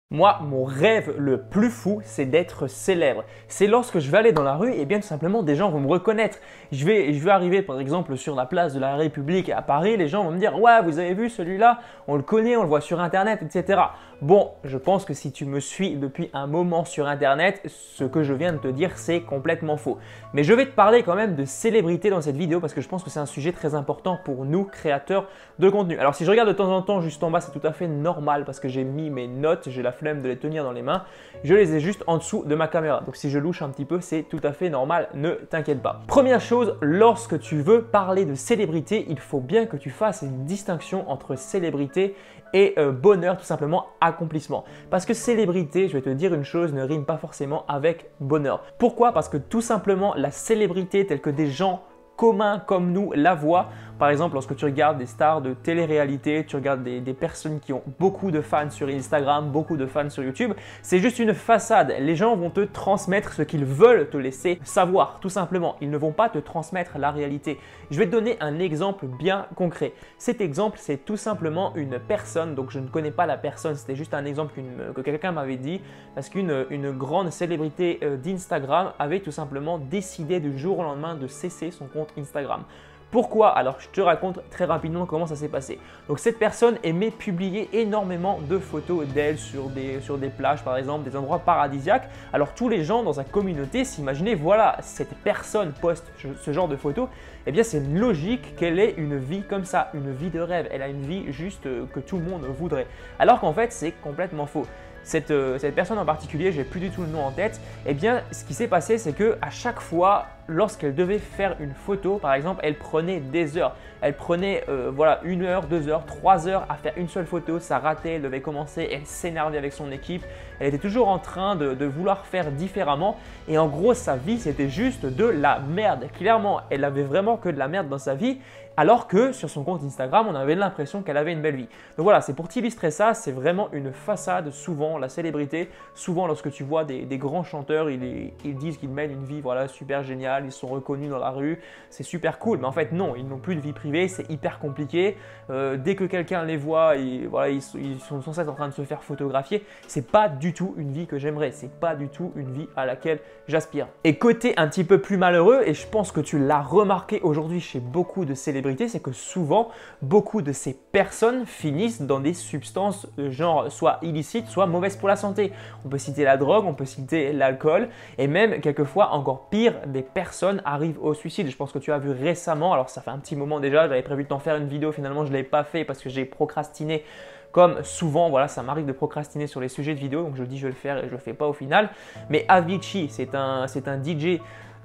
Moi, mon rêve le plus fou, c'est d'être célèbre. C'est lorsque je vais aller dans la rue, et bien tout simplement, des gens vont me reconnaître. Je vais arriver par exemple sur la place de la République à Paris, les gens vont me dire « Ouais, vous avez vu celui-là? On le connaît, on le voit sur Internet, etc. » Bon, je pense que si tu me suis depuis un moment sur Internet, ce que je viens de te dire, c'est complètement faux. Mais je vais te parler quand même de célébrité dans cette vidéo parce que je pense que c'est un sujet très important pour nous, créateurs de contenu. Alors si je regarde de temps en temps juste en bas, c'est tout à fait normal parce que j'ai mis mes notes, j'ai la flemme de les tenir dans les mains. Je les ai juste en dessous de ma caméra. Donc si je louche un petit peu, c'est tout à fait normal, ne t'inquiète pas. Première chose, lorsque tu veux parler de célébrité, il faut bien que tu fasses une distinction entre célébrité et bonheur, tout simplement accomplissement. Parce que célébrité, je vais te dire une chose, ne rime pas forcément avec bonheur. Pourquoi? Parce que tout simplement, la célébrité telle que des gens communs comme nous la voient. Par exemple, lorsque tu regardes des stars de télé-réalité, tu regardes des personnes qui ont beaucoup de fans sur Instagram, beaucoup de fans sur YouTube, c'est juste une façade. Les gens vont te transmettre ce qu'ils veulent te laisser savoir, tout simplement. Ils ne vont pas te transmettre la réalité. Je vais te donner un exemple bien concret. Cet exemple, c'est tout simplement une personne, donc je ne connais pas la personne, c'était juste un exemple que quelqu'un m'avait dit, parce qu'une grande célébrité d'Instagram avait tout simplement décidé du jour au lendemain de cesser son compte Instagram. Pourquoi? Alors je te raconte très rapidement comment ça s'est passé. Donc cette personne aimait publier énormément de photos d'elle sur des plages par exemple, des endroits paradisiaques. Alors tous les gens dans sa communauté s'imaginaient, voilà, cette personne poste ce genre de photos, eh bien c'est logique qu'elle ait une vie comme ça, une vie de rêve. Elle a une vie juste que tout le monde voudrait. Alors qu'en fait c'est complètement faux. Cette personne en particulier, je n'ai plus du tout le nom en tête, eh bien ce qui s'est passé c'est que à chaque fois lorsqu'elle devait faire une photo, par exemple, elle prenait des heures. Elle prenait voilà, 1 heure, 2 heures, 3 heures à faire une seule photo, ça ratait, elle devait commencer, elle s'énervait avec son équipe. Elle était toujours en train de vouloir faire différemment et en gros sa vie c'était juste de la merde. Clairement, elle avait vraiment que de la merde dans sa vie alors que sur son compte Instagram, on avait l'impression qu'elle avait une belle vie. Donc voilà, c'est pour t'illustrer ça, c'est vraiment une façade souvent, la célébrité. Souvent lorsque tu vois des grands chanteurs, ils disent qu'ils mènent une vie voilà, super géniale, ils sont reconnus dans la rue, c'est super cool. Mais en fait non, ils n'ont plus de vie privée, c'est hyper compliqué. Dès que quelqu'un les voit, voilà, ils sont sans cesse en train de se faire photographier. C'est pas du tout une vie que j'aimerais, c'est pas du tout une vie à laquelle j'aspire. Et côté un petit peu plus malheureux, et je pense que tu l'as remarqué aujourd'hui chez beaucoup de célébrités, c'est que souvent, beaucoup de ces personnes finissent dans des substances genre soit illicites, soit mauvaises pour la santé. On peut citer la drogue, on peut citer l'alcool et même quelquefois encore pire, des personnes arrivent au suicide. Je pense que tu as vu récemment, alors ça fait un petit moment déjà, j'avais prévu de t'en faire une vidéo, finalement je ne l'ai pas fait parce que j'ai procrastiné. Comme souvent, voilà, ça m'arrive de procrastiner sur les sujets de vidéo, donc je dis je vais le faire et je ne le fais pas au final. Mais Avicii, c'est un DJ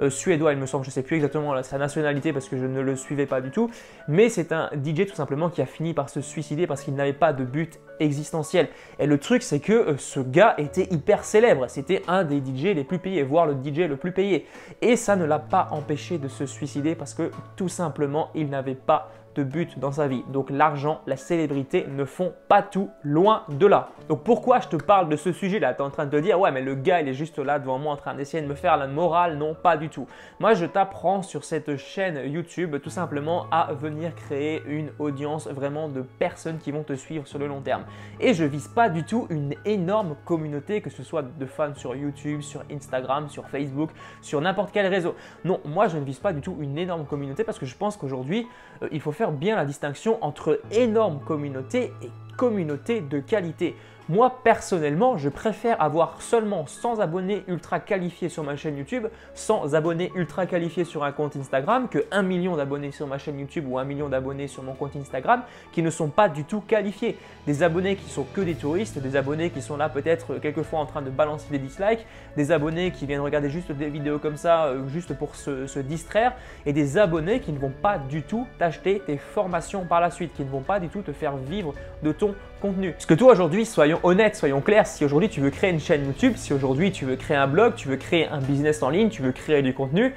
suédois, il me semble, je ne sais plus exactement sa nationalité parce que je ne le suivais pas du tout, mais c'est un DJ tout simplement qui a fini par se suicider parce qu'il n'avait pas de but existentiel. Et le truc, c'est que ce gars était hyper célèbre, c'était un des DJ les plus payés, voire le DJ le plus payé. Et ça ne l'a pas empêché de se suicider parce que tout simplement, il n'avait pas de but dans sa vie. Donc l'argent, la célébrité ne font pas tout, loin de là. Donc pourquoi je te parle de ce sujet-là? Tu es en train de te dire, ouais mais le gars il est juste là devant moi en train d'essayer de me faire la morale. Non, pas du tout. Moi je t'apprends sur cette chaîne YouTube tout simplement à venir créer une audience vraiment de personnes qui vont te suivre sur le long terme. Et je vise pas du tout une énorme communauté, que ce soit de fans sur YouTube, sur Instagram, sur Facebook, sur n'importe quel réseau. Non, moi je ne vise pas du tout une énorme communauté parce que je pense qu'aujourd'hui il faut faire bien la distinction entre énorme communauté et communauté de qualité. Moi, personnellement, je préfère avoir seulement 100 abonnés ultra qualifiés sur ma chaîne YouTube, 100 abonnés ultra qualifiés sur un compte Instagram, que 1 million d'abonnés sur ma chaîne YouTube ou 1 million d'abonnés sur mon compte Instagram qui ne sont pas du tout qualifiés. Des abonnés qui sont que des touristes, des abonnés qui sont là peut-être quelquefois en train de balancer des dislikes, des abonnés qui viennent regarder juste des vidéos comme ça, juste pour se distraire, et des abonnés qui ne vont pas du tout t'acheter tes formations par la suite, qui ne vont pas du tout te faire vivre de ton contenu. Parce que toi aujourd'hui, soyons honnêtes, soyons clairs, si aujourd'hui tu veux créer une chaîne YouTube, si aujourd'hui tu veux créer un blog, tu veux créer un business en ligne, tu veux créer du contenu,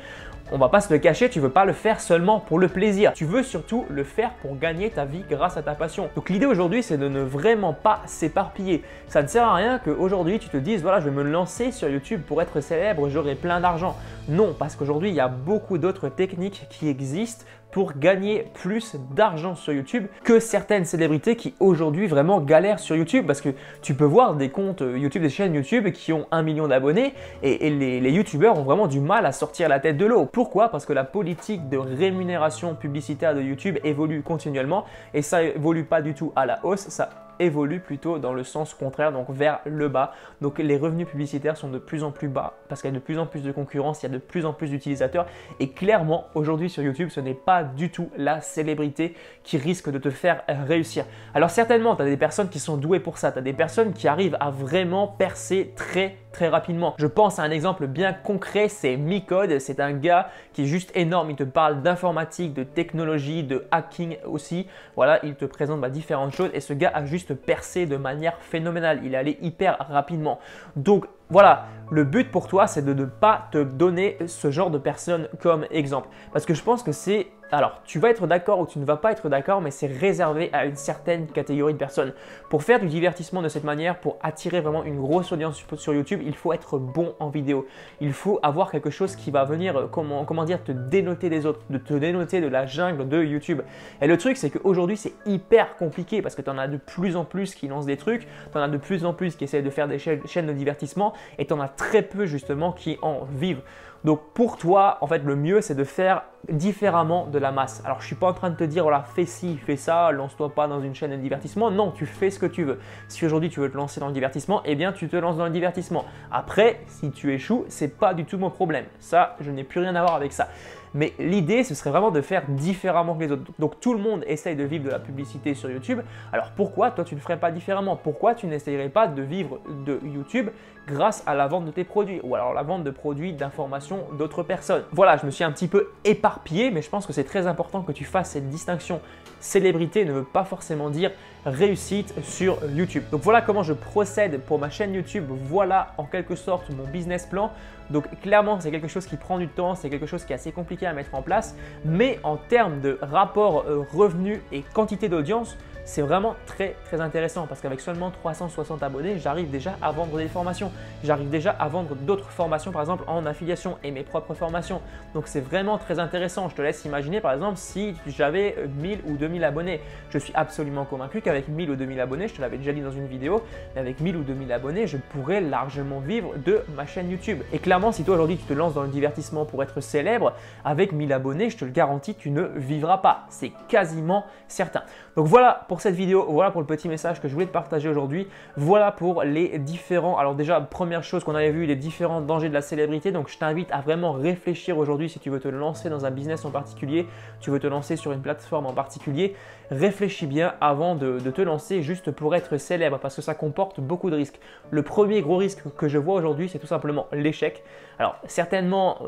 on va pas se le cacher, tu veux pas le faire seulement pour le plaisir. Tu veux surtout le faire pour gagner ta vie grâce à ta passion. Donc l'idée aujourd'hui, c'est de ne vraiment pas s'éparpiller. Ça ne sert à rien qu'aujourd'hui tu te dises, voilà, je vais me lancer sur YouTube pour être célèbre, j'aurai plein d'argent. Non, parce qu'aujourd'hui, il y a beaucoup d'autres techniques qui existent pour gagner plus d'argent sur YouTube que certaines célébrités qui aujourd'hui vraiment galèrent sur YouTube, parce que tu peux voir des comptes YouTube, des chaînes YouTube qui ont 1 million d'abonnés et les YouTubeurs ont vraiment du mal à sortir la tête de l'eau. Pourquoi? Parce que la politique de rémunération publicitaire de YouTube évolue continuellement et ça évolue pas du tout à la hausse, ça évolue plutôt dans le sens contraire, donc vers le bas. Donc les revenus publicitaires sont de plus en plus bas parce qu'il y a de plus en plus de concurrence, il y a de plus en plus d'utilisateurs et clairement aujourd'hui sur YouTube ce n'est pas du tout la célébrité qui risque de te faire réussir. Alors certainement tu as des personnes qui sont douées pour ça, tu as des personnes qui arrivent à vraiment percer très rapidement. Je pense à un exemple bien concret, c'est Micode, c'est un gars qui est juste énorme, il te parle d'informatique, de technologie, de hacking aussi, voilà, il te présente différentes choses et ce gars a juste percé de manière phénoménale, il est allé hyper rapidement. Donc voilà, le but pour toi c'est de ne pas te donner ce genre de personnes comme exemple parce que je pense que c'est, alors tu vas être d'accord ou tu ne vas pas être d'accord, mais c'est réservé à une certaine catégorie de personnes. Pour faire du divertissement de cette manière, pour attirer vraiment une grosse audience sur YouTube, il faut être bon en vidéo. Il faut avoir quelque chose qui va venir, comment dire, te dénoter des autres, de te dénoter de la jungle de YouTube. Et le truc c'est qu'aujourd'hui c'est hyper compliqué parce que tu en as de plus en plus qui lancent des trucs, tu en as de plus en plus qui essaient de faire des chaînes de divertissement et tu en as très peu justement qui en vivent. Donc pour toi, en fait, le mieux, c'est de faire différemment de la masse. Alors, je ne suis pas en train de te dire, voilà, fais ci, fais ça, lance-toi pas dans une chaîne de divertissement. Non, tu fais ce que tu veux. Si aujourd'hui, tu veux te lancer dans le divertissement, eh bien, tu te lances dans le divertissement. Après, si tu échoues, ce n'est pas du tout mon problème. Ça, je n'ai plus rien à voir avec ça. Mais l'idée, ce serait vraiment de faire différemment que les autres. Donc, tout le monde essaye de vivre de la publicité sur YouTube. Alors, pourquoi toi, tu ne ferais pas différemment? Pourquoi tu n'essayerais pas de vivre de YouTube grâce à la vente de tes produits ou alors la vente de produits, d'informations d'autres personnes? Voilà, je me suis un petit peu éparpillé, mais je pense que c'est très important que tu fasses cette distinction. Célébrité ne veut pas forcément dire réussite sur YouTube. Donc voilà comment je procède pour ma chaîne YouTube. Voilà en quelque sorte mon business plan. Donc clairement, c'est quelque chose qui prend du temps, c'est quelque chose qui est assez compliqué à mettre en place. Mais en termes de rapport revenus et quantité d'audience, c'est vraiment très intéressant parce qu'avec seulement 360 abonnés, j'arrive déjà à vendre des formations. J'arrive déjà à vendre d'autres formations, par exemple en affiliation et mes propres formations. Donc c'est vraiment très intéressant. Je te laisse imaginer par exemple si j'avais 1000 ou 2000 abonnés. Je suis absolument convaincu qu'avec 1000 ou 2000 abonnés, je te l'avais déjà dit dans une vidéo, mais avec 1000 ou 2000 abonnés, je pourrais largement vivre de ma chaîne YouTube. Et clairement, si toi aujourd'hui tu te lances dans le divertissement pour être célèbre, avec 1000 abonnés, je te le garantis, tu ne vivras pas. C'est quasiment certain. Donc voilà pour cette vidéo, voilà pour le petit message que je voulais te partager aujourd'hui. Voilà pour les différents, alors déjà première chose qu'on avait vu, les différents dangers de la célébrité. Donc je t'invite à vraiment réfléchir aujourd'hui si tu veux te lancer dans un business en particulier, tu veux te lancer sur une plateforme en particulier, réfléchis bien avant de te lancer juste pour être célèbre parce que ça comporte beaucoup de risques. Le premier gros risque que je vois aujourd'hui, c'est tout simplement l'échec. Alors certainement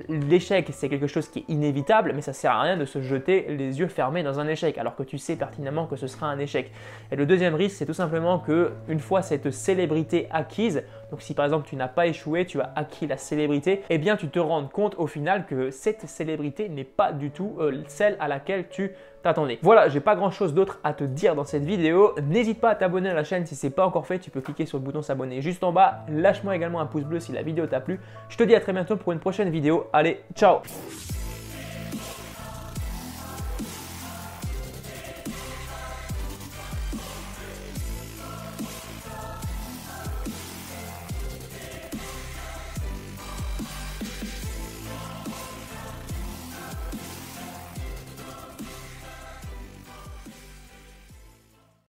l'échec c'est quelque chose qui est inévitable, mais ça sert à rien de se jeter les yeux fermés dans un échec alors que tu sais pertinemment que ce sera un échec. Et le deuxième risque, c'est tout simplement que une fois cette célébrité acquise, donc si par exemple tu n'as pas échoué, tu as acquis la célébrité, eh bien tu te rends compte au final que cette célébrité n'est pas du tout celle à laquelle tu t'attendais. Voilà, j'ai pas grand chose d'autre à te dire dans cette vidéo. N'hésite pas à t'abonner à la chaîne si ce n'est pas encore fait, tu peux cliquer sur le bouton s'abonner juste en bas. Lâche-moi également un pouce bleu si la vidéo t'a plu. Je te dis à très bientôt pour une prochaine vidéo. Allez, ciao!